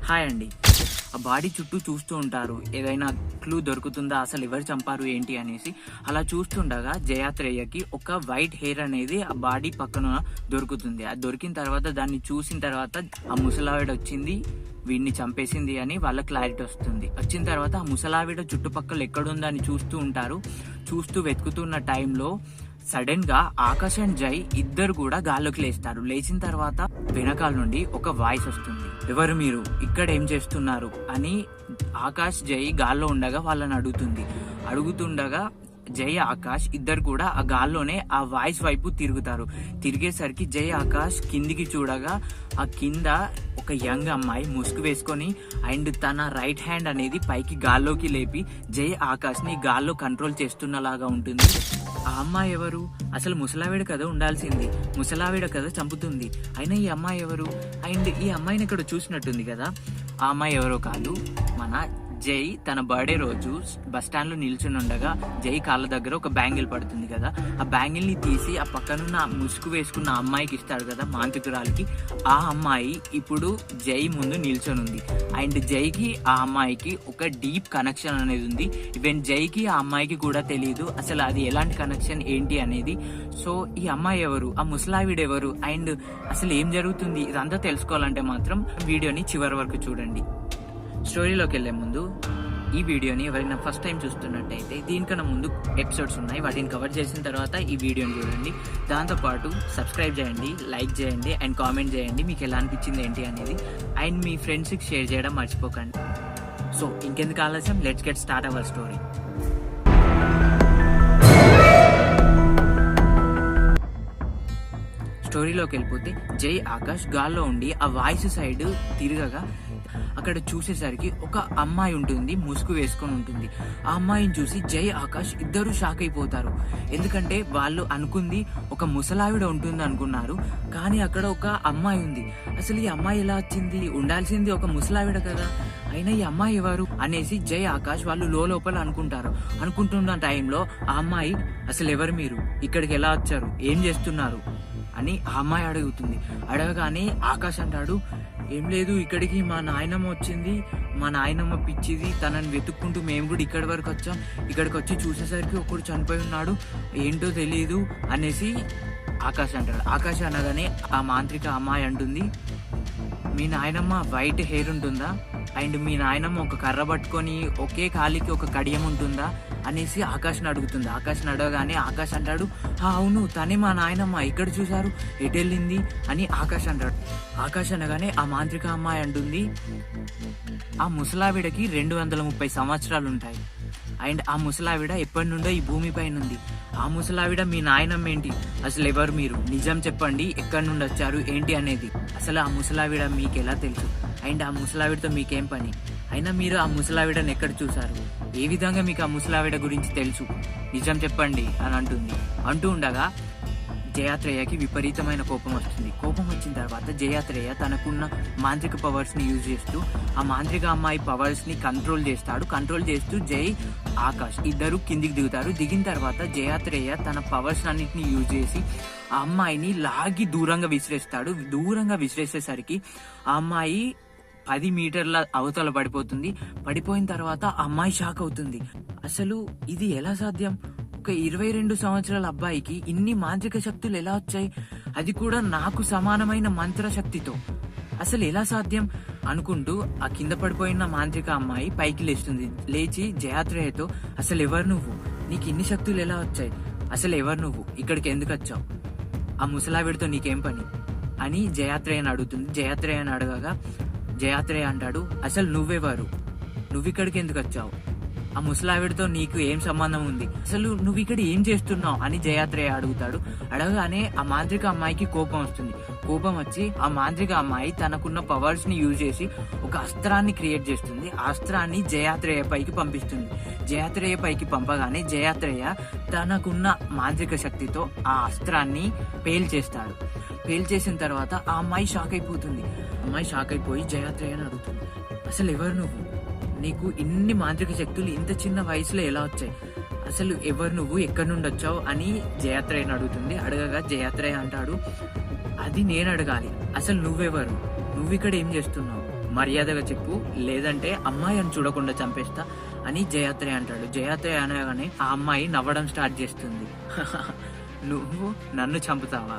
Hi అండి. ఆ body చుట్టూ చూస్తూ ఉంటారు, ఏదైనా క్లూ దొరుకుతుందా, అసలు ఎవరు చంపారు ఏంటి అనేసి. అలా చూస్తుండగా జయాత్రేయకి ఒక వైట్ హెయిర్ అనేది ఆ బాడీ పక్కన దొరుకుతుంది. అది దొరికిన తర్వాత దాన్ని చూసిన తర్వాత ఆ ముసలావిడ వచ్చింది, వీడిని చంపేసింది అని వాళ్ళ క్లారిటీ వస్తుంది. వచ్చిన తర్వాత ఆ ముసలావిడ చుట్టుపక్కల ఎక్కడుందని చూస్తూ ఉంటారు. చూస్తూ వెతుకుతున్న టైంలో సడన్ గా ఆకాష్ అండ్ జై ఇద్దరు కూడా గాల్లోకి లేస్తారు. లేచిన తర్వాత వెనకాల నుండి ఒక వాయిస్ వస్తుంది, ఎవరు మీరు, ఇక్కడ ఏం చేస్తున్నారు అని. ఆకాష్ జై గాల్లో ఉండగా వాళ్ళని అడుగుతుండగా జై ఆకాష్ ఇద్దరు కూడా ఆ గాల్లోనే ఆ వాయిస్ వైపు తిరుగుతారు. తిరిగేసరికి జై ఆకాష్ కిందికి చూడగా ఆ కింద ఒక యంగ్ అమ్మాయి ముసుగు వేసుకొని అండ్ తన రైట్ హ్యాండ్ అనేది పైకి గాల్లోకి లేపి జై ఆకాష్ ని గాల్లో కంట్రోల్ చేస్తున్నలాగా ఉంటుంది. ఆ అమ్మాయి ఎవరు? అసలు ముసలావిడ కదా ఉండాల్సింది, ముసలావిడ కదా చంపుతుంది. అయినా ఈ అమ్మాయి ఎవరు? అండ్ ఈ అమ్మాయిని ఇక్కడ చూసినట్టుంది కదా. ఆ అమ్మాయి ఎవరో కాదు, మన జై తన బర్త్డే రోజు బస్ స్టాండ్ లో నిల్చుని ఉండగా జై కాళ్ళ దగ్గర ఒక బ్యాంగిల్ పడుతుంది కదా. ఆ బ్యాంగిల్ ని తీసి ఆ పక్కనున్న ముసుగు వేసుకున్న అమ్మాయికి ఇస్తాడు కదా, మాంత్రికురాలికి. ఆ అమ్మాయి ఇప్పుడు జై ముందు నిల్చొని ఉంది. అండ్ జైకి ఆ అమ్మాయికి ఒక డీప్ కనెక్షన్ అనేది ఉంది. ఈవెన్ జైకి ఆ అమ్మాయికి కూడా తెలియదు అసలు అది ఎలాంటి కనెక్షన్ ఏంటి అనేది. సో ఈ అమ్మాయి ఎవరు, ఆ ముసలావిడ ఎవరు, అండ్ అసలు ఏం జరుగుతుంది, ఇదంతా తెలుసుకోవాలంటే మాత్రం వీడియోని చివరి వరకు చూడండి. స్టోరీలోకి వెళ్లే ముందు ఈ వీడియోని ఎవరైనా ఫస్ట్ టైం చూస్తున్నట్టయితే దీనికన్నా ముందు ఎపిసోడ్స్ ఉన్నాయి, వాటిని కవర్ చేసిన తర్వాత ఈ వీడియోని చూడండి. దాంతోపాటు సబ్స్క్రైబ్ చేయండి, లైక్ చేయండి అండ్ కామెంట్ చేయండి మీకు ఎలా అనిపించింది ఏంటి అనేది. అండ్ మీ ఫ్రెండ్స్కి షేర్ చేయడం మర్చిపోకండి. సో ఇంకెందుకు ఆలస్యం, let's get start our story. స్టోరీలోకి వెళ్ళిపోతే జై ఆకాష్ గాల్లో ఉండి ఆ వాయిస్ సైడ్ తిరగగా అక్కడ చూసేసరికి ఒక అమ్మాయి ఉంటుంది, ముసుగు వేసుకొని ఉంటుంది. ఆ అమ్మాయిని చూసి జై ఆకాష్ ఇద్దరు షాక్ అయిపోతారు. ఎందుకంటే వాళ్ళు అనుకుంది ఒక ముసలావిడ ఉంటుంది అనుకున్నారు, కానీ అక్కడ ఒక అమ్మాయి ఉంది. అసలు ఈ అమ్మాయి ఎలా వచ్చింది, ఉండాల్సింది ఒక ముసలావిడ కదా, అయినా ఈ అమ్మాయి ఎవరు అనేసి జై ఆకాష్ వాళ్ళు లోపల అనుకుంటున్న టైంలో ఆ అమ్మాయి, అసలు ఎవరు మీరు, ఇక్కడికి ఎలా వచ్చారు, ఏం చేస్తున్నారు అని ఆ అమ్మాయి అడుగుతుంది. అడగగానే ఆకాష్ అంటాడు, ఏం లేదు, ఇక్కడికి మా నాయనమ్మ వచ్చింది, మా నాయనమ్మ పిచ్చిది, తనని వెతుక్కుంటూ మేము కూడా ఇక్కడి వరకు వచ్చాం. ఇక్కడికి వచ్చి చూసేసరికి ఒకడు చనిపోయి ఉన్నాడు, ఏంటో తెలియదు అనేసి ఆకాష్ అంటాడు. ఆకాష్ అనగానే ఆ మాంత్రిక అమ్మాయి అంటుంది, మీ నాయనమ్మ వైట్ హెయిర్ ఉంటుందా, అండ్ మీ నాయనమ్మ ఒక కర్ర పట్టుకొని ఒకే కాలికి ఒక కడియం ఉంటుందా అనేసి ఆకాష్ని అడుగుతుంది. ఆకాష్ని అడగగానే ఆకాష్ అంటాడు, అవును తనే మా నాయనమ్మ, ఇక్కడ చూసారు, ఎటు వెళ్ళింది అని ఆకాష్ అంటాడు. ఆకాష్ అనగానే ఆ మాంత్రిక అమ్మాయి అంటుంది, ఆ ముసలావిడకి 230 సంవత్సరాలు ఉంటాయి అండ్ ఆ ముసలావిడ ఎప్పటి నుండో ఈ భూమి పైన ఉంది. ఆ ముసలావిడ మీ నాయనమ్మ ఏంటి, అసలు ఎవరు మీరు, నిజం చెప్పండి, ఎక్కడి నుండి వచ్చారు ఏంటి అనేది. అసలు ఆ ముసలావిడ మీకు ఎలా తెలుసు, అండ్ ఆ ముసలావిడతో మీకేం పని, అయినా మీరు ఆ ముసలావిడని ఎక్కడ చూసారు, ఏ విధంగా మీకు ఆ ముసలావిడ గురించి తెలుసు, నిజం చెప్పండి అని అంటూ ఉండగా జయాత్రేయకి విపరీతమైన కోపం వస్తుంది. కోపం వచ్చిన తర్వాత జయాత్రేయ తనకున్న మాంత్రిక పవర్స్ ని యూజ్ చేస్తూ ఆ మాంత్రిక అమ్మాయి పవర్స్ ని కంట్రోల్ చేస్తూ జై ఆకాష్ ఇద్దరు కిందికి దిగుతారు. దిగిన తర్వాత జయాత్రేయ తన పవర్స్ అన్నింటినీ యూజ్ చేసి ఆ అమ్మాయిని లాగి దూరంగా విసిరేస్తాడు. దూరంగా విసిరేసేసరికి ఆ అమ్మాయి 10 మీటర్ల అవతల పడిపోతుంది. పడిపోయిన తర్వాత ఆ అమ్మాయి షాక్ అవుతుంది. అసలు ఇది ఎలా సాధ్యం, ఒక 22 సంవత్సరాల అబ్బాయికి ఇన్ని మాంత్రిక శక్తులు ఎలా వచ్చాయి, అది కూడా నాకు సమానమైన మంత్ర శక్తితో, అసలు ఎలా సాధ్యం అనుకుంటూ ఆ కింద పడిపోయిన మాంత్రిక అమ్మాయి పైకి లేస్తుంది. లేచి జయాత్రేయతో, అసలు ఎవరు నువ్వు, నీకు ఇన్ని శక్తులు ఎలా వచ్చాయి, అసలు ఎవరు నువ్వు, ఇక్కడికి ఎందుకు వచ్చావు, ఆ ముసలావిడితో నీకేం పని అని జయాత్రేయని అడుగుతుంది. జయాత్రేయని అడగగా జయాత్రేయ అంటాడు, అసలు నువ్వెవరు, నువ్వు ఇక్కడికి ఎందుకు వచ్చావు, ఆ ముసలావిడితో నీకు ఏం సంబంధం ఉంది, అసలు నువ్వు ఇక్కడ ఏం చేస్తున్నావు అని జయాత్రేయ అడుగుతాడు. అడగగానే ఆ మాంత్రిక అమ్మాయికి కోపం వస్తుంది. కోపం వచ్చి ఆ మాంత్రిక అమ్మాయి తనకున్న పవర్స్ ని యూజ్ చేసి ఒక అస్త్రాన్ని క్రియేట్ చేస్తుంది. ఆ అస్త్రాన్ని జయాత్రేయ పైకి పంపిస్తుంది. జయాత్రేయ పైకి పంపగానే జయాత్రేయ తనకున్న మాంత్రిక శక్తితో ఆ అస్త్రాన్ని పేల్చేస్తాడు. పేల్చేసిన తర్వాత ఆ అమ్మాయి షాక్ అయిపోతుంది. అమ్మాయి షాక్ అయిపోయి జయాత్రేయని అడుగుతుంది, అసలు ఎవరు నువ్వు, నీకు ఇన్ని మాంత్రిక శక్తులు ఇంత చిన్న వయసులో ఎలా వచ్చాయి, అసలు ఎవరు నువ్వు, ఎక్కడి నుండి వచ్చావు అని జయాత్రేయని అడుగుతుంది. అడగగా జయాత్రేయ అంటాడు, అది నేను అడగాలి, అసలు నువ్వెవరు, నువ్వు ఇక్కడ ఏం చేస్తున్నావు, మర్యాదగా చెప్పు, లేదంటే అమ్మాయి అని చూడకుండా చంపేస్తా అని జయాత్రేయ అంటాడు. జయాత్రేయ అనగానే ఆ అమ్మాయి నవ్వడం స్టార్ట్ చేస్తుంది. నువ్వు నన్ను చంపుతావా,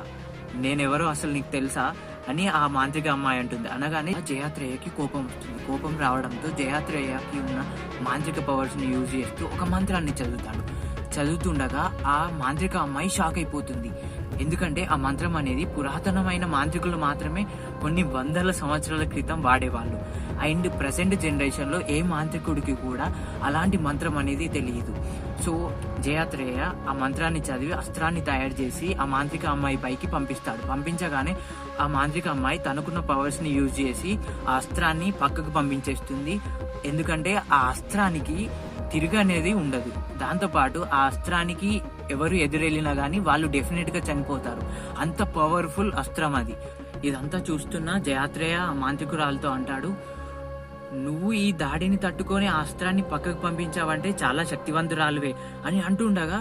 నేనెవరో అసలు నీకు తెలుసా అని ఆ మాంత్రిక అమ్మాయి అంటుంది. అనగానే జయాత్రేయకి కోపం వస్తుంది. కోపం రావడంతో జయాత్రేయకి ఉన్న మాంత్రిక పవర్స్ ని యూజ్ చేస్తూ ఒక మంత్రాన్ని చదువుతుండగా ఆ మాంత్రిక అమ్మాయి షాక్ అయిపోతుంది. ఎందుకంటే ఆ మంత్రం అనేది పురాతనమైన మాంత్రికులు మాత్రమే కొన్ని వందల సంవత్సరాల క్రితం వాడేవాళ్ళు. అండ్ ప్రజెంట్ జనరేషన్ లో ఏ మాంత్రికుడికి కూడా అలాంటి మంత్రం అనేది తెలియదు. సో జయాత్రేయ ఆ మంత్రాన్ని చదివి అస్త్రాన్ని తయారు చేసి ఆ మాంత్రిక అమ్మాయి పైకి పంపిస్తాడు. పంపించగానే ఆ మాంత్రిక అమ్మాయి తనకున్న పవర్స్ ని యూజ్ చేసి ఆ అస్త్రాన్ని పక్కకు పంపించేస్తుంది. ఎందుకంటే ఆ అస్త్రానికి తిరిగి అనేది ఉండదు. దాంతో పాటు ఆ అస్త్రానికి ఎవరు ఎదురెళ్ళినా గానీ వాళ్ళు డెఫినెట్ గా చనిపోతారు. అంత పవర్ఫుల్ అస్త్రం అది. ఇదంతా చూస్తున్న జయాత్రేయ ఆ మాంత్రికురాలతో అంటాడు, నువ్వు ఈ దాడిని తట్టుకొని ఆ అస్త్రాన్ని పక్కకు పంపించావంటే చాలా శక్తివంతురాలువే అని అంటుండగా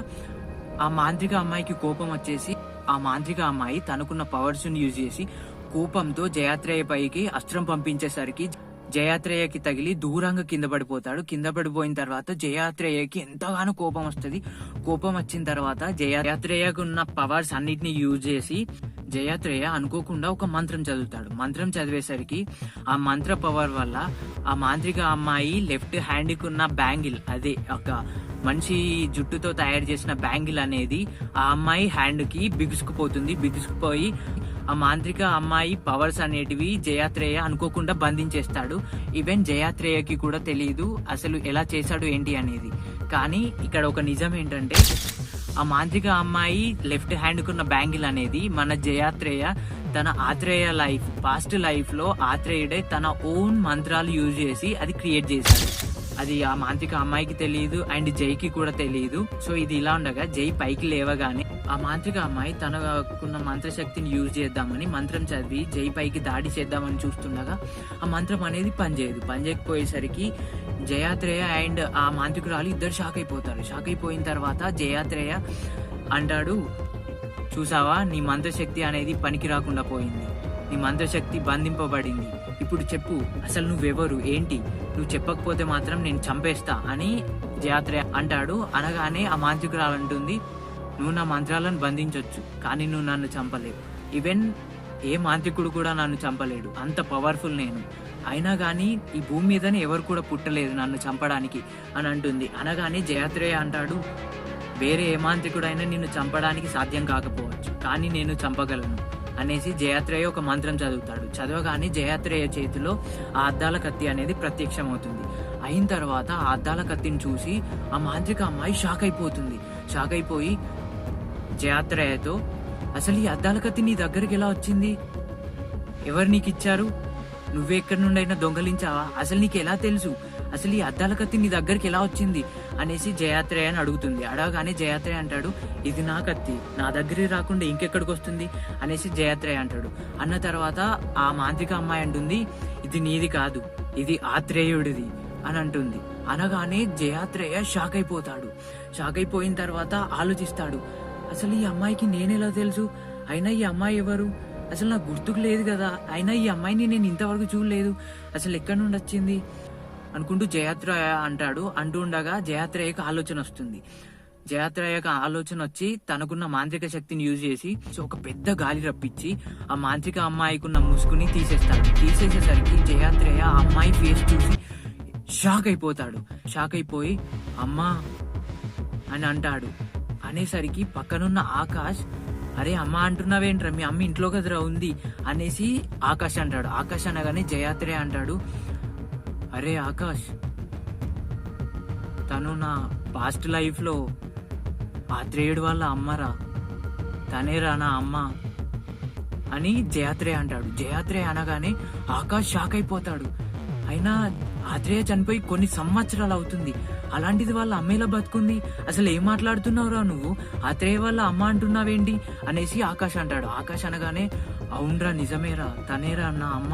ఆ మాంత్రిక అమ్మాయికి కోపం వచ్చేసి ఆ మాంత్రిక అమ్మాయి తనకున్న పవర్స్ ని యూజ్ చేసి కోపంతో జయాత్రేయ పైకి అస్త్రం పంపించేసరికి జయాత్రేయకి తగిలి దూరంగా కింద పడిపోతాడు. కింద పడిపోయిన తర్వాత జయాత్రేయకి ఎంతగానో కోపం వస్తుంది. కోపం వచ్చిన తర్వాత జయాత్రేయకు ఉన్న పవర్స్ అన్నిటిని యూజ్ చేసి జయాత్రేయ అనుకోకుండా ఒక మంత్రం చదువుతాడు. మంత్రం చదివేసరికి ఆ మంత్ర పవర్ వల్ల ఆ మాంత్రిక అమ్మాయి లెఫ్ట్ హ్యాండ్ కి ఉన్న బ్యాంగిల్, అదే ఒక మనిషి జుట్టుతో తయారు చేసిన బ్యాంగిల్ అనేది ఆ అమ్మాయి హ్యాండ్ కి బిగుసుకుపోయి ఆ మాంత్రిక అమ్మాయి పవర్స్ అనేటివి జయాత్రేయ అనుకోకుండా బంధించేస్తాడు. ఈవెన్ జయాత్రేయకి కూడా తెలియదు అసలు ఎలా చేశాడు ఏంటి అనేది. కానీ ఇక్కడ ఒక నిజం ఏంటంటే ఆ మాంత్రిక అమ్మాయి లెఫ్ట్ హ్యాండ్ కున్న బ్యాంగిల్ అనేది మన జయాత్రేయ తన ఆత్రేయ లైఫ్ పాస్ట్ లైఫ్ లో ఆత్రేయుడే తన ఓన్ మంత్రాలు యూజ్ చేసి అది క్రియేట్ చేశాడు. అది ఆ మాంత్రిక అమ్మాయికి తెలియదు అండ్ జైకి కూడా తెలియదు. సో ఇది ఇలా ఉండగా జై పైకి లేవగానే ఆ మాంత్రిక అమ్మాయి తనకున్న మంత్రశక్తిని యూజ్ చేద్దామని మంత్రం చదివి జై పైకి దాడి చేద్దామని చూస్తుండగా ఆ మంత్రం అనేది పనిచేయకపోయేసరికి జయాత్రేయ అండ్ ఆ మాంత్రికురాలు ఇద్దరు షాక్ అయిపోతారు. షాక్ అయిపోయిన తర్వాత జయాత్రేయ అంటాడు, చూసావా, నీ మంత్రశక్తి అనేది పనికి రాకుండా పోయింది, నీ మంత్రశక్తి బంధింపబడింది. ఇప్పుడు చెప్పు, అసలు నువ్వెవరు, ఏంటి, నువ్వు చెప్పకపోతే మాత్రం నేను చంపేస్తా అని జయాత్రేయ అంటాడు. అనగానే ఆ మాంత్రికురాలు అంటుంది, నువ్వు నా మంత్రాలను బంధించవచ్చు కానీ నువ్వు నన్ను చంపలేవు. ఈవెన్ ఏ మాంత్రికుడు కూడా నన్ను చంపలేడు, అంత పవర్ఫుల్ నేను. అయినా కానీ ఈ భూమి మీదనే ఎవరు కూడా పుట్టలేదు నన్ను చంపడానికి అని అంటుంది. అనగానే జయాత్రేయ అంటాడు, వేరే ఏ మాంత్రికుడైనా నిన్ను చంపడానికి సాధ్యం కాకపోవచ్చు కానీ నేను చంపగలను అనేసి జయాత్రేయ ఒక మంత్రం చదువుతాడు. చదవగానే జయాత్రేయ చేతిలో ఆ అద్దాల కత్తి అనేది ప్రత్యక్షమవుతుంది. అయిన తర్వాత ఆ అద్దాల కత్తిని చూసి ఆ మాంత్రిక అమ్మాయి షాక్ అయిపోయి జయాత్రేయతో, అసలు ఈ అద్దాల కత్తి నీ దగ్గరికి ఎలా వచ్చింది, ఎవరు నీకు ఇచ్చారు, నువ్వెక్కడి నుండైనా దొంగలించావా, అసలు నీకు ఎలా తెలుసు, అసలు ఈ అద్దాల కత్తి నీ దగ్గరికి ఎలా వచ్చింది అనేసి జయాత్రేయని అడుగుతుంది. అడగగానే జయాత్రేయ అంటాడు, ఇది నా కత్తి, నా దగ్గరికి రాకుండా ఇంకెక్కడికి వస్తుంది అనేసి జయాత్రేయ అంటాడు. అన్న తర్వాత ఆ మాంత్రిక అమ్మాయి అంటుంది, ఇది నీది కాదు, ఇది ఆత్రేయుడిది అని అంటుంది. అనగానే జయాత్రేయ షాక్ అయిపోయిన తర్వాత ఆలోచిస్తాడు, అసలు ఈ అమ్మాయికి నేనెలా తెలుసు, అయినా ఈ అమ్మాయి ఎవరు, అసలు నాకు గుర్తుకు లేదు కదా, అయినా ఈ అమ్మాయిని నేను ఇంతవరకు చూడలేదు, అసలు ఎక్కడి నుండి వచ్చింది అనుకుంటూ జయాత్రేయ అంటూ ఉండగా జయాత్రేయకు ఆలోచన వస్తుంది. జయాత్రేయకు ఆలోచన వచ్చి తనకున్న మాంత్రిక శక్తిని యూజ్ చేసి ఒక పెద్ద గాలి రప్పించి ఆ మాంత్రిక అమ్మాయికున్న ముసుగుని తీసేసేసరికి జయాత్రేయ ఆ అమ్మాయి ఫేస్ చూసి షాక్ అయిపోయి అమ్మా అని అంటాడు. అనేసరికి పక్కనున్న ఆకాష్, అరే అమ్మ అంటున్నావేంట్రా, మీ అమ్మ ఇంట్లో కదరా ఉంది అనేసి ఆకాష్ అంటాడు. ఆకాష్ అనగానే జయాత్రేయ అంటాడు, అరే ఆకాష్, తను నా పాస్ట్ లైఫ్ లో ఆత్రేయుడు వాళ్ళ అమ్మరా, తనేరా నా అమ్మ అని జయాత్రేయ అంటాడు. జయాత్రేయ అనగానే ఆకాష్ షాక్ అయిపోతాడు. అయినా ఆత్రేయ చనిపోయి కొన్ని సంవత్సరాలు అవుతుంది, అలాంటిది వాళ్ళ అమ్మేలా బతుకుంది, అసలు ఏం మాట్లాడుతున్నావురా నువ్వు, ఆత్రేయ వాళ్ళ అమ్మ అంటున్నావేంటి అనేసి ఆకాష్ అంటాడు. ఆకాష్ అనగానే అవునరా, నిజమేరా, తనేరా నా అమ్మ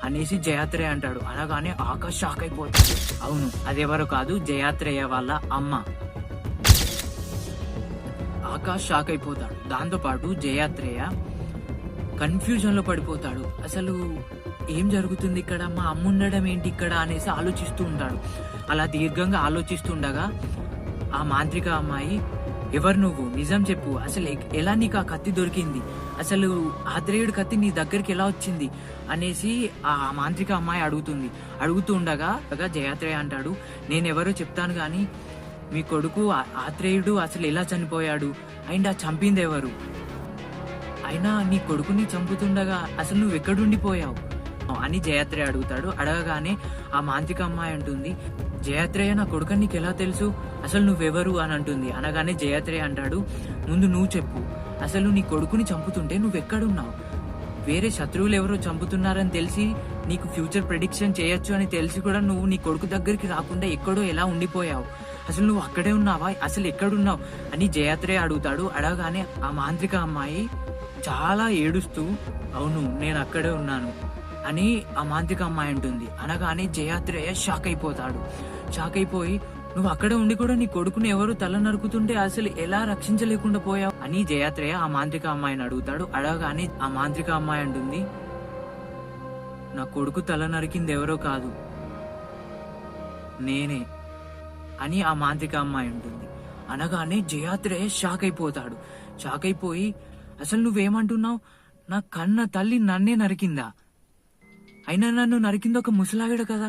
అనేసి జయాత్రేయ అంటాడు. అనగానే ఆకాష్ షాక్ అయిపోతాడు. అవును, అదెవరో కాదు, జయాత్రేయ వాళ్ళ అమ్మ. ఆకాష్ షాక్ అయిపోతాడు. దాంతో పాటు జయాత్రేయ కన్ఫ్యూజన్ లో పడిపోతాడు. అసలు ఏం జరుగుతుంది ఇక్కడ, మా అమ్మ ఉండడం ఏంటి ఇక్కడ అనేసి ఆలోచిస్తూ ఉంటాడు. అలా దీర్ఘంగా ఆలోచిస్తుండగా ఆ మాంత్రిక అమ్మాయి, ఎవరు నువ్వు, నిజం చెప్పు, అసలు ఎలా నీకు ఆ కత్తి దొరికింది, అసలు ఆత్రేయుడి కత్తి నీ దగ్గరికి ఎలా వచ్చింది అనేసి ఆ మాంత్రిక అమ్మాయి అడుగుతూ ఉండగా జయాత్రేయ అంటాడు, నేనెవరో చెప్తాను గాని మీ కొడుకు ఆత్రేయుడు అసలు ఎలా చనిపోయాడు అండ్ ఆ చంపింది ఎవరు, అయినా నీ కొడుకుని చంపుతుండగా అసలు నువ్వు ఎక్కడుండిపోయావు అని జయాత్రేయ అడుగుతాడు. అడగగానే ఆ మాంత్రిక అమ్మాయి అంటుంది, జయాత్రేయ నా కొడుకు నీకు ఎలా తెలుసు, అసలు నువ్వెవరు అని అంటుంది. అనగానే జయాత్రేయ అంటాడు, ముందు నువ్వు చెప్పు, అసలు నీ కొడుకుని చంపుతుంటే నువ్వెక్కడున్నావు, వేరే శత్రువులు ఎవరో చంపుతున్నారని తెలిసి నీకు ఫ్యూచర్ ప్రెడిక్షన్ చేయొచ్చు అని తెలిసి కూడా నువ్వు నీ కొడుకు దగ్గరికి రాకుండా ఎక్కడో ఎలా ఉండిపోయావు, అసలు నువ్వు అక్కడే ఉన్నావా, అసలు ఎక్కడున్నావు అని జయాత్రేయ అడుగుతాడు. అడగగానే ఆ మాంత్రిక అమ్మాయి చాలా ఏడుస్తూ, అవును నేను అక్కడే ఉన్నాను అని ఆ మాంత్రిక అమ్మాయి అంటుంది. అనగానే జయాత్రేయ షాక్ అయిపోయి నువ్వు అక్కడ ఉండి కూడా నీ కొడుకుని ఎవరు తల నరుకుతుంటే అసలు ఎలా రక్షించలేకుండా పోయావు అని జయాత్రేయ ఆ మాంత్రిక అమ్మాయిని అడుగుతాడు. అడగగానే ఆ మాంత్రిక అమ్మాయి అంటుంది, నా కొడుకు తల నరికింది ఎవరో కాదు నేనే అని ఆ మాంత్రిక అమ్మాయి ఉంటుంది. అనగానే జయాత్రేయ షాక్ అయిపోయి అసలు నువ్వేమంటున్నావు, నా కన్న తల్లి నన్నే నరికిందా, అయినా నన్ను నరికింది ఒక ముసలావిడ కదా,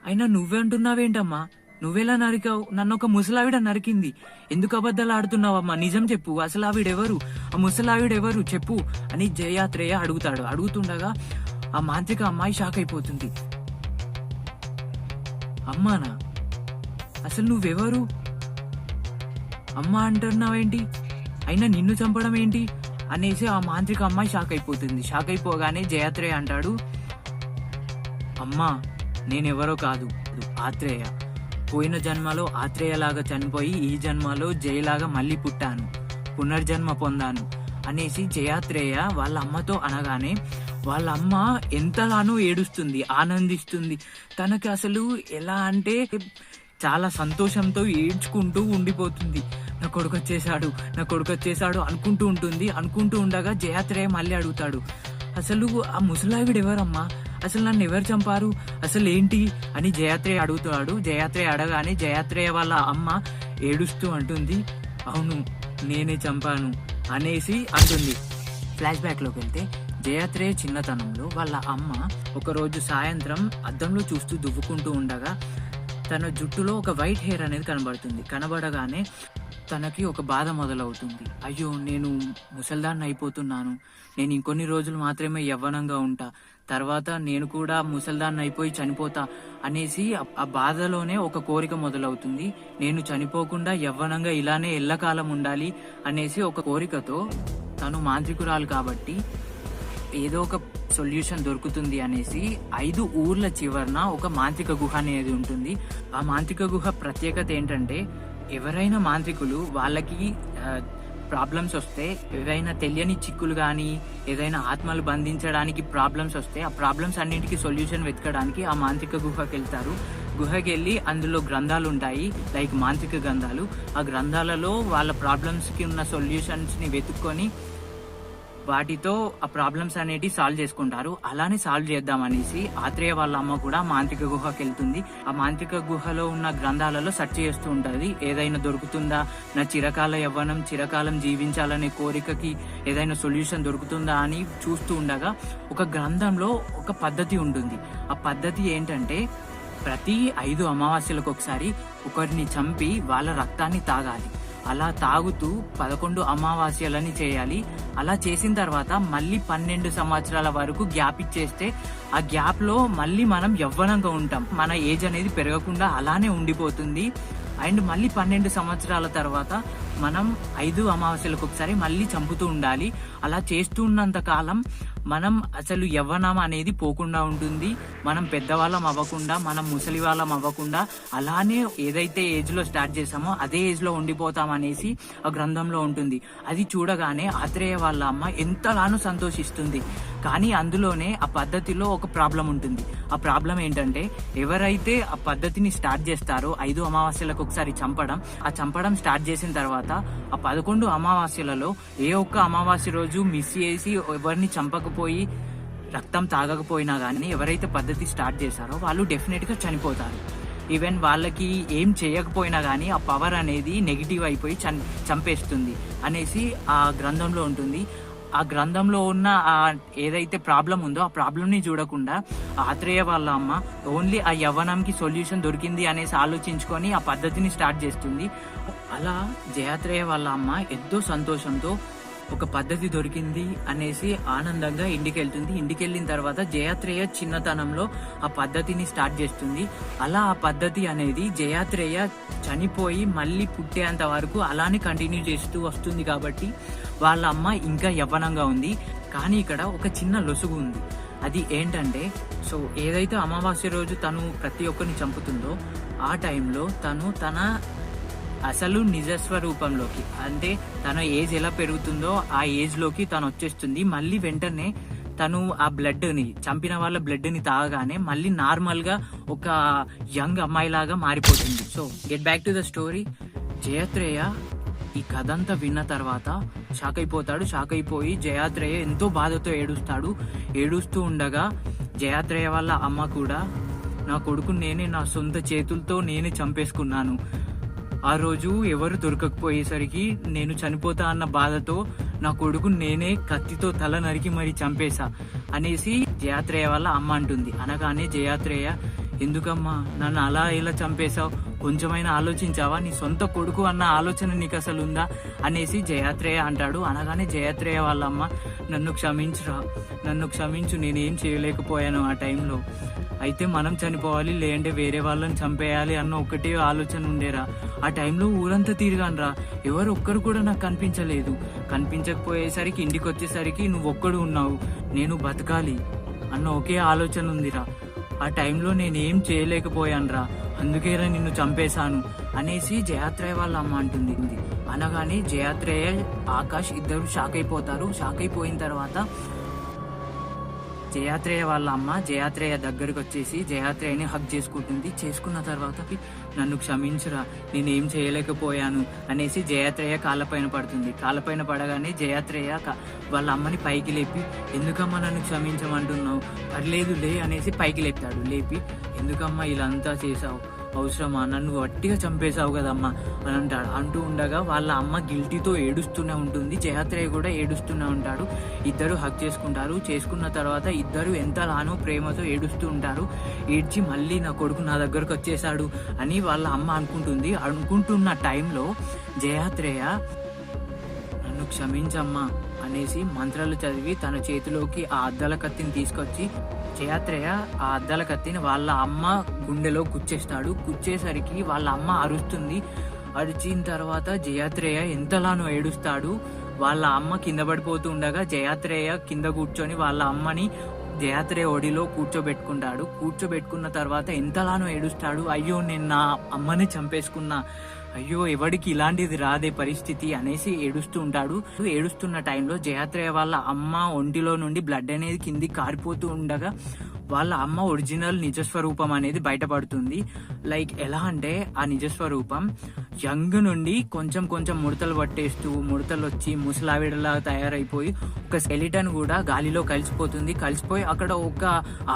అయినా నువ్వే అంటున్నావేంటమ్మా, నువ్వెలా నరికావు, నన్ను ఒక ముసలావిడ నరికింది, ఎందుకు అబద్ధాలు ఆడుతున్నావమ్మా, నిజం చెప్పు, అసలు ఆవిడెవరు, ఆ ముసలావిడెవరు చెప్పు అని జయాత్రేయ అడుగుతుండగా ఆ మాంత్రిక అమ్మాయి షాక్ అయిపోతుంది. అమ్మానా, అసలు నువ్వెవరు, అమ్మా అంటున్నావేంటి, అయినా నిన్ను చంపడం ఏంటి అనేసి ఆ మాంత్రిక అమ్మాయి షాక్ అయిపోగానే జయాత్రేయ అంటాడు, అమ్మా నేనెవరో కాదు, ఆత్రేయ, పోయిన జన్మలో ఆత్రేయలాగా చనిపోయి ఈ జన్మలో జయలాగా మళ్ళీ పుట్టాను, పునర్జన్మ పొందాను అనేసి జయాత్రేయ వాళ్ళ అమ్మతో అనగానే వాళ్ళ అమ్మ ఎంతగానో ఏడుస్తుంది, ఆనందిస్తుంది. తనకి అసలు ఎలా అంటే చాలా సంతోషంతో ఏడ్చుకుంటూ ఉండిపోతుంది. నా కొడుకు వచ్చేసాడు అనుకుంటూ ఉండగా జయాత్రేయ మళ్ళీ అడుగుతాడు, అసలు ఆ ముసలావిడ ఎవరమ్మా, అసలు నన్ను ఎవరు చంపారు, అసలు ఏంటి అని జయాత్రేయ అడుగుతాడు. జయాత్రేయ అడగానే జయాత్రేయ వాళ్ళ అమ్మ ఏడుస్తూ అంటుంది, అవును నేనే చంపాను అనేసి అంటుంది. ఫ్లాష్ బ్యాక్ లోకి వెళ్తే జయాత్రేయ చిన్నతనంలో వాళ్ళ అమ్మ ఒకరోజు సాయంత్రం అద్దంలో చూస్తూ దువ్వుకుంటూ ఉండగా తన జుట్టులో ఒక వైట్ హెయిర్ అనేది కనబడగానే తనకి ఒక బాధ మొదలవుతుంది. అయ్యో నేను ముసల్దాన్ని అయిపోతున్నాను, నేను ఇంకొన్ని రోజులు మాత్రమే యవ్వనంగా ఉంటా, తర్వాత నేను కూడా ముసల్దాన్ని అయిపోయి చనిపోతా అనేసి ఆ బాధలోనే ఒక కోరిక మొదలవుతుంది. నేను చనిపోకుండా యవ్వనంగా ఇలానే ఎల్లకాలం ఉండాలి అనేసి ఒక కోరికతో తను మాంత్రికురాలు కాబట్టి ఏదో ఒక సొల్యూషన్ దొరుకుతుంది అనేసి 5 ఊర్ల చివరన ఒక మాంత్రిక గుహ అనేది ఉంటుంది. ఆ మాంత్రిక గుహ ప్రత్యేకత ఏంటంటే ఎవరైనా మాంత్రికులు వాళ్ళకి ప్రాబ్లమ్స్ వస్తే, ఏదైనా తెలియని చిక్కులు కానీ ఏదైనా ఆత్మలు బంధించడానికి ప్రాబ్లమ్స్ వస్తే ఆ ప్రాబ్లమ్స్ అన్నింటికి సొల్యూషన్ వెతకడానికి ఆ మాంత్రిక గుహకి వెళ్తారు. గుహకి వెళ్ళి అందులో గ్రంథాలు ఉంటాయి, లైక్ మాంత్రిక గ్రంథాలు. ఆ గ్రంథాలలో వాళ్ళ ప్రాబ్లమ్స్కి ఉన్న సొల్యూషన్స్ని వెతుక్కొని వాటితో ఆ ప్రాబ్లమ్స్ అనేటి సాల్వ్ చేసుకుంటారు. అలానే సాల్వ్ చేద్దామనేసి ఆత్రేయ వాళ్ళ అమ్మ కూడా మాంత్రిక గుహకి వెళ్తుంది. ఆ మాంత్రిక గుహలో ఉన్న గ్రంథాలలో సెర్చ్ చేస్తూ ఉంటది, ఏదైనా దొరుకుతుందా, నా చిరకాల యవ్వనం చిరకాలం జీవించాలనే కోరికకి ఏదైనా సొల్యూషన్ దొరుకుతుందా అని చూస్తూ ఉండగా ఒక గ్రంథంలో ఒక పద్ధతి ఉంటుంది. ఆ పద్ధతి ఏంటంటే ప్రతి 5 అమావాస్యలకు ఒకసారి ఒకరిని చంపి వాళ్ళ రక్తాన్ని తాగాలి. అలా తాగుతూ 11 అమావాస్యలని చేయాలి. అలా చేసిన తర్వాత మళ్ళీ 12 సంవత్సరాల వరకు గ్యాప్ ఇచ్చేస్తే ఆ గ్యాప్ లో మళ్ళీ మనం యవ్వనంగా ఉంటాం, మన ఏజ్ అనేది పెరగకుండా అలానే ఉండిపోతుంది. అండ్ మళ్ళీ 12 సంవత్సరాల తర్వాత మనం 5 అమావాస్యలకు ఒకసారి మళ్ళీ చంపుతూ ఉండాలి. అలా చేస్తూ ఉన్నంత కాలం మనం అసలు యవ్వనం అనేది పోకుండా ఉంటుంది, మనం పెద్దవాళ్ళం అవ్వకుండా, మనం ముసలి వాళ్ళం అవ్వకుండా అలానే ఏదైతే ఏజ్ లో స్టార్ట్ చేసామో అదే ఏజ్ లో ఉండిపోతాం అనేసి ఆ గ్రంథంలో ఉంటుంది. అది చూడగానే ఆత్రేయ వాళ్ళ అమ్మ ఎంతగానో సంతోషిస్తుంది. కానీ అందులోనే ఆ పద్ధతిలో ఒక ప్రాబ్లం ఉంటుంది. ఆ ప్రాబ్లం ఏంటంటే ఎవరైతే ఆ పద్ధతిని స్టార్ట్ చేస్తారో 5 అమావాస్యలకు ఒకసారి చంపడం స్టార్ట్ చేసిన తర్వాత ఆ 11 అమావాస్యలలో ఏ ఒక్క అమావాస్య రోజు మిస్ చేసి ఎవరిని చంపకపోయి రక్తం తాగకపోయినా కానీ ఎవరైతే పద్ధతి స్టార్ట్ చేశారో వాళ్ళు డెఫినెట్గా చనిపోతారు. ఈవెన్ వాళ్ళకి ఏం చేయకపోయినా కానీ ఆ పవర్ అనేది నెగిటివ్ అయిపోయి చంపేస్తుంది అనేసి ఆ గ్రంథంలో ఉంటుంది. ఆ గ్రంథంలో ఉన్న ఏదైతే ప్రాబ్లం ఉందో ఆ ప్రాబ్లంని చూడకుండా ఆత్రేయ వాళ్ళ అమ్మ ఓన్లీ ఆ యవ్వనంకి సొల్యూషన్ దొరికింది అనేసి ఆలోచించుకొని ఆ పద్ధతిని స్టార్ట్ చేస్తుంది. అలా జయాత్రేయ వాళ్ళ అమ్మ ఎంతో సంతోషంతో ఒక పద్ధతి దొరికింది అనేసి ఆనందంగా ఇంటికి వెళ్తుంది. ఇంటికి వెళ్ళిన తర్వాత జయాత్రేయ చిన్నతనంలో ఆ పద్ధతిని స్టార్ట్ చేస్తుంది. అలా ఆ పద్ధతి అనేది జయాత్రేయ చనిపోయి మళ్ళీ పుట్టేంత వరకు అలానే కంటిన్యూ చేస్తూ వస్తుంది. కాబట్టి వాళ్ళ అమ్మ ఇంకా యవ్వనంగా ఉంది. కానీ ఇక్కడ ఒక చిన్న లొసుగు ఉంది. అది ఏంటంటే, సో ఏదైతే అమావాస్య రోజు తను ప్రతి ఒక్కరిని చంపుతుందో ఆ టైంలో తను తన అసలు నిజస్వరూపంలోకి, అంటే తన ఏజ్ ఎలా పెరుగుతుందో ఆ ఏజ్ లోకి తను వచ్చేస్తుంది. మళ్ళీ వెంటనే తను ఆ బ్లడ్ ని, చంపిన వాళ్ళ బ్లడ్ ని తాగగానే మళ్ళీ నార్మల్ గా ఒక యంగ్ అమ్మాయి లాగా మారిపోతుంది. So get back to the story. Jayatreya ఈ కథ అంతా విన్న తర్వాత షాక్ అయిపోతాడు. షాక్ అయిపోయి జయాత్రేయ ఎంతో బాధతో ఏడుస్తూ ఉండగా జయాత్రేయ వాళ్ళ అమ్మ కూడా, నా కొడుకు నేనే నా సొంత చేతులతో నేనే చంపేసుకున్నాను, ఆ రోజు ఎవరు దొరకకపోయేసరికి నేను చనిపోతా అన్న బాధతో నా కొడుకు నేనే కత్తితో తల నరికి మరి చంపేశా అనేసి జయాత్రేయ వాళ్ళ అమ్మ అంటుంది. అనగానే జయాత్రేయ, ఎందుకమ్మా నన్ను అలా ఇలా చంపేశావు, కొంచెమైనా ఆలోచించావా, నీ సొంత కొడుకు అన్న ఆలోచన నీకు అసలు ఉందా అనేసి జయాత్రేయ అంటాడు. అనగానే జయాత్రేయ వాళ్ళ అమ్మ, నన్ను క్షమించురా, నన్ను క్షమించు, నేనేం చేయలేకపోయాను ఆ టైంలో, అయితే మనం చనిపోవాలి లేదంటే వేరే వాళ్ళని చంపేయాలి అన్న ఒకటే ఆలోచన ఉండేరా, ఆ టైంలో ఊరంతా తిరిగానరా, ఎవరు ఒక్కరు కూడా నాకు కనిపించకపోయేసరికి ఇంటికి వచ్చేసరికి నువ్వు ఒక్కడు ఉన్నావు, నేను బతకాలి అన్న ఒకే ఆలోచన ఉందిరా, ఆ టైంలో నేనేం చేయలేకపోయానురా, అందుకేరా నిన్ను చంపేశాను అనేసి జయాత్రేయ వాళ్ళ అమ్మ అంటుంది. అనగానే జయాత్రేయ ఆకాష్ ఇద్దరు షాక్ అయిపోతారు. షాక్ అయిపోయిన తర్వాత జయాత్రేయ వాళ్ళ అమ్మ జయాత్రేయ దగ్గరకు వచ్చేసి జయాత్రేయని హగ్ చేసుకుంటుంది. చేసుకున్న తర్వాత నన్ను క్షమించురా, నేనేం చేయలేకపోయాను అనేసి జయాత్రేయ కాళ్ళపైన పడుతుంది. కాళ్ళపైన పడగానే జయాత్రేయ వాళ్ళ అమ్మని పైకి లేపి, ఎందుకమ్మా నన్ను క్షమించమంటున్నావు, పర్లేదు లే అనేసి పైకి లేపుతాడు. లేపి, ఎందుకమ్మా ఇలా అంతా చేసావు, అవసరమా, నన్ను వట్టిగా చంపేశావు కదమ్మా అని అంటూ ఉండగా వాళ్ళ అమ్మ గిల్టీతో ఏడుస్తూనే ఉంటుంది. జయాత్రేయ కూడా ఏడుస్తూనే ఉంటాడు. ఇద్దరు హగ్ చేసుకుంటారు. చేసుకున్న తర్వాత ఇద్దరు ఎంతలానో ప్రేమతో ఏడుస్తూ ఉంటారు. ఏడ్చి మళ్ళీ నా కొడుకు నా దగ్గరకు వచ్చేసాడు అని వాళ్ళ అమ్మ అనుకుంటుంది. అనుకుంటున్న టైంలో జయాత్రేయ, నన్ను క్షమించమ్మా అనేసి మంత్రాలు చదివి తన చేతిలోకి ఆ అద్దాల కత్తిని తీసుకొచ్చి జయాత్రేయ ఆ అద్దాల కత్తిని వాళ్ళ అమ్మ గుండెలో గుచ్చేస్తాడు. గుచ్చేసరికి వాళ్ళ అమ్మ అరుస్తుంది. అరిచిన తర్వాత జయాత్రేయ ఎంతలానో ఏడుస్తాడు. వాళ్ళ అమ్మ కింద పడిపోతూ ఉండగా జయాత్రేయ కింద కూర్చొని వాళ్ళ అమ్మని జయాత్రేయ ఒడిలో కూర్చోబెట్టుకుంటాడు. కూర్చోబెట్టుకున్న తర్వాత ఎంతలానో ఏడుస్తాడు. అయ్యో నేను నా అమ్మని చంపేసుకున్నా, అయ్యో ఎవడికి ఇలాంటిది రాదే పరిస్థితి అనేసి ఏడుస్తూ ఉంటాడు. ఏడుస్తున్న టైంలో జయాత్రేయ వాళ్ళ అమ్మ ఒంటిలో నుండి బ్లడ్ అనేది కింది కారిపోతూ ఉండగా వాళ్ళ అమ్మ ఒరిజినల్ నిజస్వరూపం అనేది బయటపడుతుంది. లైక్ ఎలా అంటే ఆ నిజస్వరూపం యంగ్ నుండి కొంచెం కొంచెం ముడతలు పట్టేస్తూ, ముడతలు వచ్చి ముసలావిడలా తయారైపోయి ఒక స్కెలిటన్ కూడా గాలిలో కలిసిపోయి అక్కడ ఒక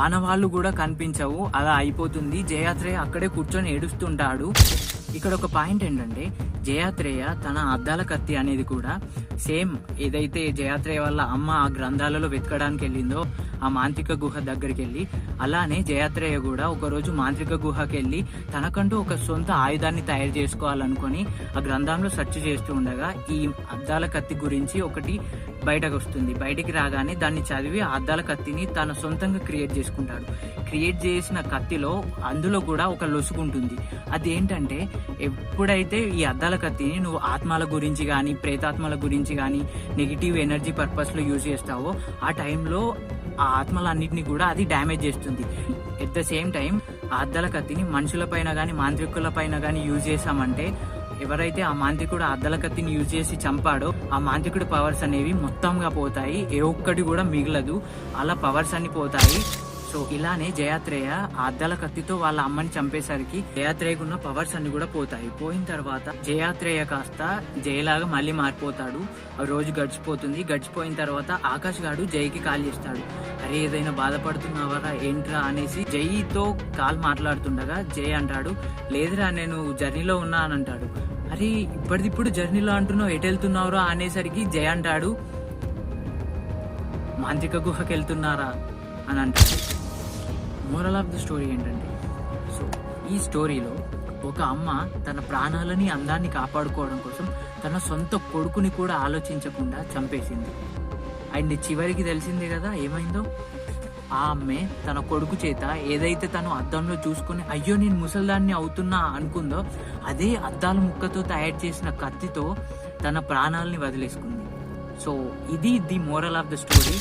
ఆనవాళ్ళు కూడా కనిపించవు, అలా అయిపోతుంది. జయాత్రేయ అక్కడే కూర్చొని ఏడుస్తుంటాడు. ఇక్కడ ఒక పాయింట్ ఏంటంటే, జయాత్రేయ తన అద్దాల కత్తి అనేది కూడా సేమ్ ఏదైతే జయాత్రేయ వాళ్ళ అమ్మ ఆ గ్రంథాలలో వెతకడానికి వెళ్ళిందో ఆ మాంత్రిక గుహ దగ్గరికి వెళ్ళి, అలానే జయాత్రేయ కూడా ఒకరోజు మాంత్రిక గుహకి వెళ్ళి తనకంటూ ఒక సొంత ఆయుధాన్ని తయారు చేసుకోవాలనుకొని ఆ గ్రంథంలో సెర్చ్ చేస్తూ ఉండగా ఈ అద్దాల కత్తి గురించి ఒకటి బయటకు వస్తుంది. బయటికి రాగానే దాన్ని చదివి ఆ అద్దాల కత్తిని తన సొంతంగా క్రియేట్ చేసుకుంటాడు. క్రియేట్ చేసిన కత్తిలో అందులో కూడా ఒక లొసుగుంటుంది. అది ఏంటంటే, ఎప్పుడైతే ఈ అద్దాల కత్తిని నువ్వు ఆత్మల గురించి కానీ ప్రేతాత్మల గురించి కానీ నెగిటివ్ ఎనర్జీ పర్పస్లో యూజ్ చేస్తావో ఆ టైంలో ఆ ఆత్మలన్నింటినీ కూడా అది డ్యామేజ్ చేస్తుంది. ఎట్ ద సేమ్ టైం ఆ అద్దాల కత్తిని మనుషుల పైన కానీ మాంత్రికుల పైన కానీ యూజ్ చేసామంటే, ఎవరైతే ఆ మాంత్రికుడు ఆ అద్దాల కత్తిని యూజ్ చేసి చంపాడో ఆ మాంత్రికుడి పవర్స్ అనేవి మొత్తంగా పోతాయి, ఏ ఒక్కటి కూడా మిగలదు, అలా పవర్స్ అన్ని పోతాయి. సో ఇలానే జయాత్రేయ ఆ అద్దాల కత్తితో వాళ్ళ అమ్మని చంపేసరికి జయాత్రేయకున్న పవర్స్ అన్ని కూడా పోతాయి. పోయిన తర్వాత జయాత్రేయ కాస్త జయలాగా మళ్ళీ మారిపోతాడు. ఆ రోజు గడిచిపోయిన తర్వాత ఆకాష్ గాడు జైకి కాల్ చేస్తాడు. అరే ఏదైనా బాధపడుతున్నావరా ఏంట్రా అనేసి జైతో కాల్ మాట్లాడుతుండగా జై అంటాడు, లేదురా నేను జర్నీలో ఉన్నా అని అంటాడు. అరే ఇప్పటిదిప్పుడు జర్నీలో అంటున్నావు, ఎటు వెళ్తున్నావురా అనేసరికి జై అంటాడు, మాంత్రిక గుహకి వెళ్తున్నారా అని అంటాడు. మోరల్ ఆఫ్ ద స్టోరీ ఏంటంటే, సో ఈ స్టోరీలో ఒక అమ్మ తన ప్రాణాలని అందాన్ని కాపాడుకోవడం కోసం తన సొంత కొడుకుని కూడా ఆలోచించకుండా చంపేసింది. అండ్ చివరికి తెలిసిందే కదా ఏమైందో. ఆ అమ్మే తన కొడుకు చేత ఏదైతే తను అద్దంలో చూసుకుని అయ్యో నేను ముసల్దాన్ని అవుతున్నా అనుకుందో అదే అద్దాల ముక్కతో తయారు చేసిన కత్తితో తన ప్రాణాలని వదిలేసుకుంది. సో ఇది the moral of the story.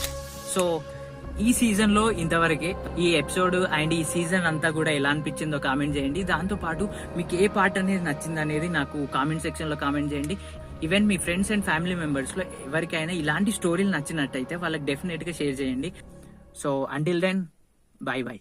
So ఈ సీజన్ లో ఇంతవరకే. ఈ ఎపిసోడ్ అండ్ ఈ సీజన్ అంతా కూడా ఎలా అనిపించిందో కామెంట్ చేయండి. దాంతో పాటు మీకు ఏ పార్ట్ అనేది నచ్చింది అనేది నాకు కామెంట్ సెక్షన్ లో కామెంట్ చేయండి. Even me friends and family members లో ఎవరికైనా ఇలాంటి స్టోరీలు నచ్చినట్టయితే వాళ్ళకి డెఫినెట్ గా షేర్ చేయండి. So until then, bye by.